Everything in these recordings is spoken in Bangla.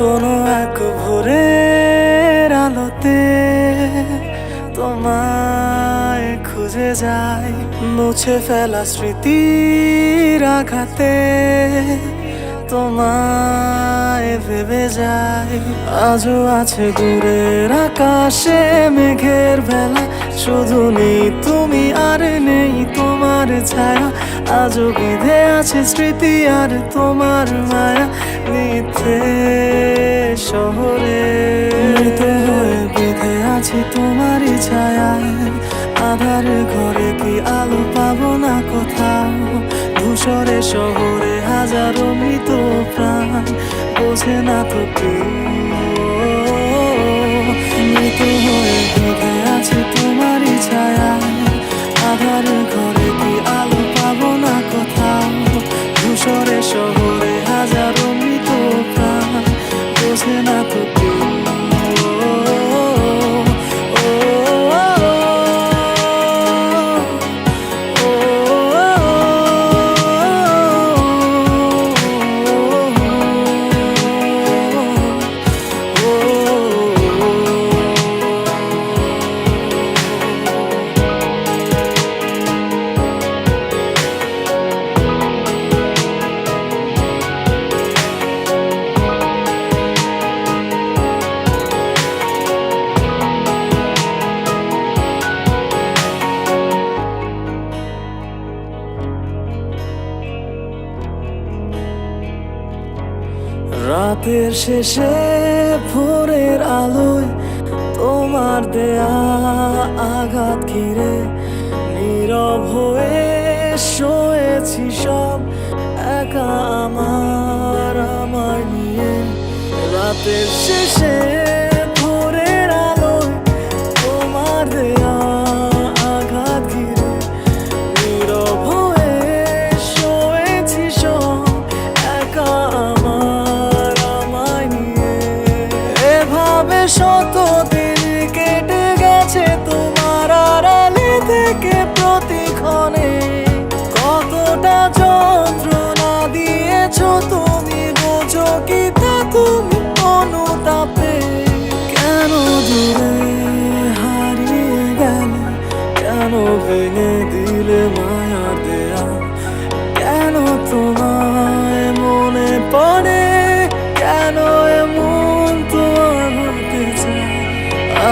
কোনো এক ভোরের আলোতে তোমায় খুঁজে যাই, মুছে ফেলা স্মৃতির আঘাতে তোমায় ভেবে যাই। আজও আছে দূরের আকাশে মেঘের বেলা, শুধু নেই তুমি আর নেই তোমার ছায়া। আজও বেঁধে আছে স্মৃতি আর তোমার মায়া, মিথ্যে শহরে মৃত হয়ে বেঁধে আছি তোমারই ছায়ায়। আধার ঘরে কি আলো পাবো না কোথাও, ধূসরে শহরে হাজারো মৃত প্রাণ, বোঝে না তো কেউ। মৃত হয়ে বেঁধে আছি তোমারই ছায়ায়, আধার ঘরে কি আলো পাবো না কোথাও, ধূসরে শহরে হাজারো মৃত প্রাণ, বোঝে না তো কেউ। রাতের শেষে ভোরের আলোয় তোমার দেয়া আঘাত ঘিরে নীরব হয়ে শোয়েছি সব একা আমায় নিয়ে। রাতের শেষে ভোরের আলোয় তোমার দেয়া আঘাত ঘিরে নীরব হয়ে শোয়েছি সব একা শতদিন কেটে গেছে তোমার আড়ালে থেকে, প্রতিক্ষণে কতটা যন্ত্রণা দিয়েছো তুমি, বোঝো কি তা তুমি অনুতাপে। কেন দূরে হারিয়ে গেলে, কেন ভেঙে দিলে মায়ার দেয়া, কেন তোমায় মনে পড়ে, কেন এমন তোমার হতে চায়।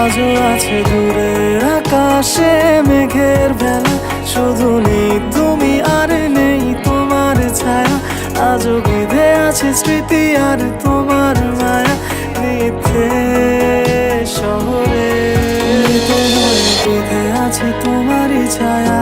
আজও আছে দূরের আকাশে মেঘের বেলা, শুধু নেই তুমি আর নেই তোমার ছায়া। আজও বেঁধে আছে স্মৃতি আর তোমার মায়া, মিথ্যে শহরে মৃত হয়ে বেঁধে আছে তোমারই ছায়া।